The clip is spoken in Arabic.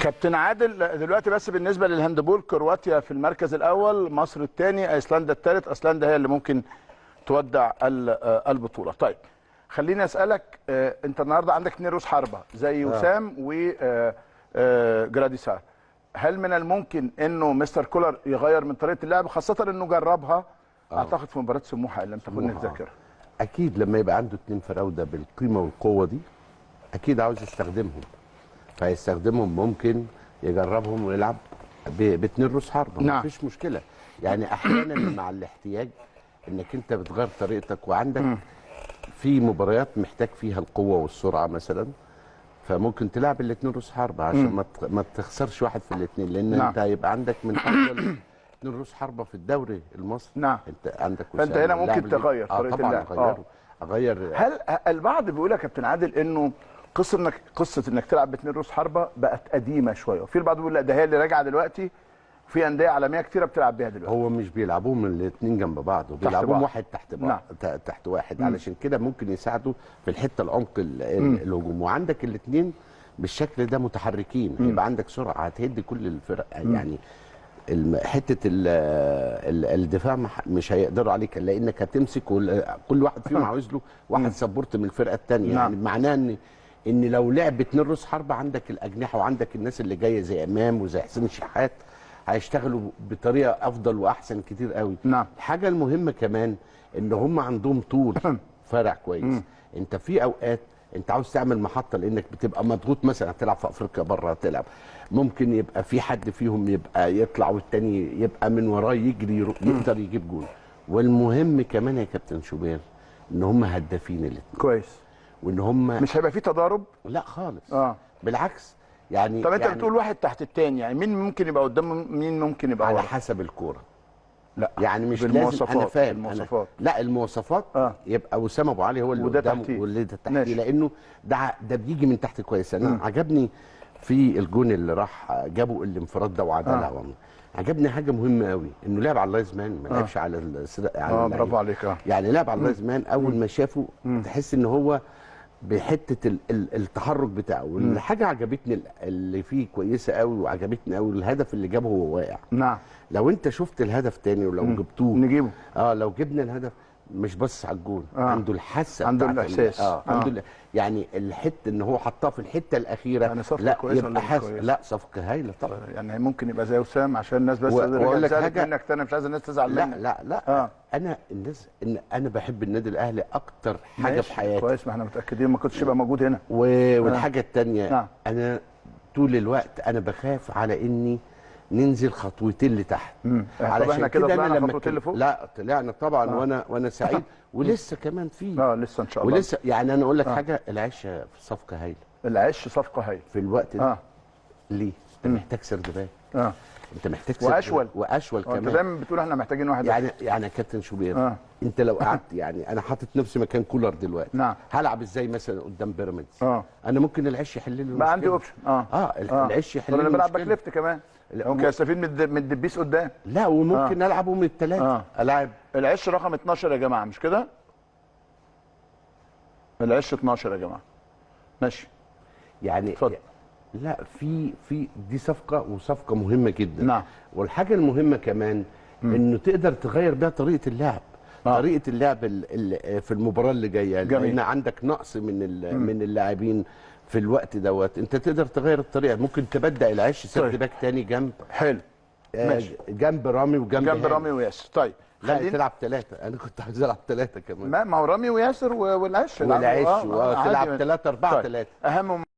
كابتن عادل دلوقتي بس بالنسبه للهاندبول، كرواتيا في المركز الاول، مصر الثاني، ايسلندا الثالث. ايسلندا هي اللي ممكن تودع البطوله. طيب خليني اسالك، انت النهارده عندك 2 رؤوس حربه زي وسام و جراديسار. هل من الممكن انه مستر كولر يغير من طريقه اللعب، خاصه انه جربها اعتقد في مباراه سموحه ان لم تكن الذاكره؟ اكيد لما يبقى عنده 2 فراوده بالقيمه والقوه دي اكيد عاوز يستخدمهم، فيستخدمهم ممكن يجربهم ويلعب ب2 رؤوس حربه. نعم. مفيش مشكله، يعني احيانا مع الاحتياج انك انت بتغير طريقتك، وعندك في مباريات محتاج فيها القوه والسرعه مثلا، فممكن تلعب ال2 رؤوس حربه عشان ما تخسرش واحد في الاثنين، لان نعم. انت هيبقى عندك من افضل 2 رؤوس حربه في الدوري المصري. نعم. انت عندك فانت هنا ممكن تغير طريقه اللعب. طبعا اغير. هل البعض بيقول يا كابتن عادل انه قصه انك تلعب ب2 رؤوس حربه بقت قديمه شويه، وفي البعض بيقول لا ده هي اللي راجعه دلوقتي، في انديه عالميه كتيره بتلعب بيها دلوقتي. هو مش بيلعبوهم الاثنين جنب بعض، وبيلعبوهم واحد تحت بعض. نعم. تحت واحد. علشان كده ممكن يساعدوا في الحته العمق الهجوم، وعندك الاثنين بالشكل ده متحركين، يبقى عندك سرعه هتهد كل الفرق. يعني حته الدفاع مش هيقدروا عليك، لانك هتمسك كل واحد فيهم عاوز له واحد سبورت من الفرقه الثانيه. يعني معناه ان لو لعب 2 رؤوس حربه عندك الاجنحه وعندك الناس اللي جايه زي امام وزي حسين الشحات هيشتغلوا بطريقه افضل واحسن كتير قوي. نعم. الحاجه المهمه كمان ان هم عندهم طول فرع كويس. انت في اوقات انت عاوز تعمل محطه، لانك بتبقى مضغوط، مثلا هتلعب في افريقيا بره، هتلعب ممكن يبقى في حد فيهم يبقى يطلع والتاني يبقى من وراه يجري يقدر يجيب جول. والمهم كمان يا كابتن شوبير ان هم هدافين الاثنين كويس، وان هم مش هيبقى في تضارب. لا خالص. بالعكس. يعني طب انت بتقول واحد تحت الثاني، يعني مين ممكن يبقى قدام مين ممكن يبقى على ورا؟ حسب الكوره. لا يعني مش لازم. انا فاهم المواصفات. لا المواصفات يبقى وسام ابو علي هو اللي قدامه واللي تحتيه، لانه ده بيجي من تحت كويس. انا عجبني في الجون اللي راح جابوا الانفراد ده وعدلها. عجبني حاجه مهمه قوي، انه لعب على اللايز مان، ما لعبش على برافو عليك. يعني لعب على اللايز مان. اول ما شافه تحس ان هو بحته التحرك بتاعه. والحاجه عجبتني اللي فيه كويسه قوي وعجبتني قوي الهدف اللي جابه وهو واقع. نعم. لو انت شفت الهدف تاني ولو جبتوه نجيبه. لو جبنا الهدف مش بص على الجون، عنده الحاسه، عنده الاحساس. عنده يعني الحته ان هو حطها في الحته الاخيره. يعني صفقه لا كويسه يبقى حاسس. لا صفقه هايله طبعا. يعني ممكن يبقى زي وسام عشان الناس بس واقول لك حاجه منك تاني، مش عايز الناس تزعل منك. لا انا الناس انا بحب النادي الاهلي اكتر حاجه في حياتي. كويس، ما احنا متاكدين ما كنتش يبقى موجود هنا. والحاجه الثانيه انا طول الوقت انا بخاف على اني ننزل خطوتين لتحت. علشان احنا كده طلعنا خطوتين لفوق. لا طلعنا طبعا. وانا سعيد ولسه كمان في لسه ان شاء الله. ولسه يعني انا اقول لك حاجه، العش في صفقه هايله. العش صفقه هايله في الوقت ده. ليه؟ انت محتاج سرد باك. انت محتاج سرد واشول كمان. انت دايما بتقول احنا محتاجين واحد. يعني يا كابتن شوبير انت لو قعدت يعني انا حاطط نفسي مكان كولر دلوقتي. نعم. هلعب ازاي مثلا قدام بيراميدز؟ انا ممكن العش يحل لي المشكله. بقى عندي اوبشن. العش يحل لي المشكله. انا بلعب باك ليفت كمان، ممكن استفيد من الدبيس قدام. لا وممكن العبه من الثلاثه. العب العش رقم 12 يا جماعه، مش كده؟ العش 12 يا جماعه. ماشي. يعني اتفضل. لا في دي صفقه وصفقه مهمه جدا. نعم. والحاجه المهمه كمان انه تقدر تغير بيها طريقه اللعب. طريقه اللعب في المباراه اللي جايه، لان عندك نقص من اللاعبين في الوقت دوت. انت تقدر تغير الطريقه، ممكن تبدا العش سد باك تاني جنب. حلو. ماشي. جنب رامي وجنب رامي وياسر. طيب لا تلعب 3. انا كنت عايز العب 3 كمان. ما هو رامي وياسر والعش تلعب 3-4-3. اهم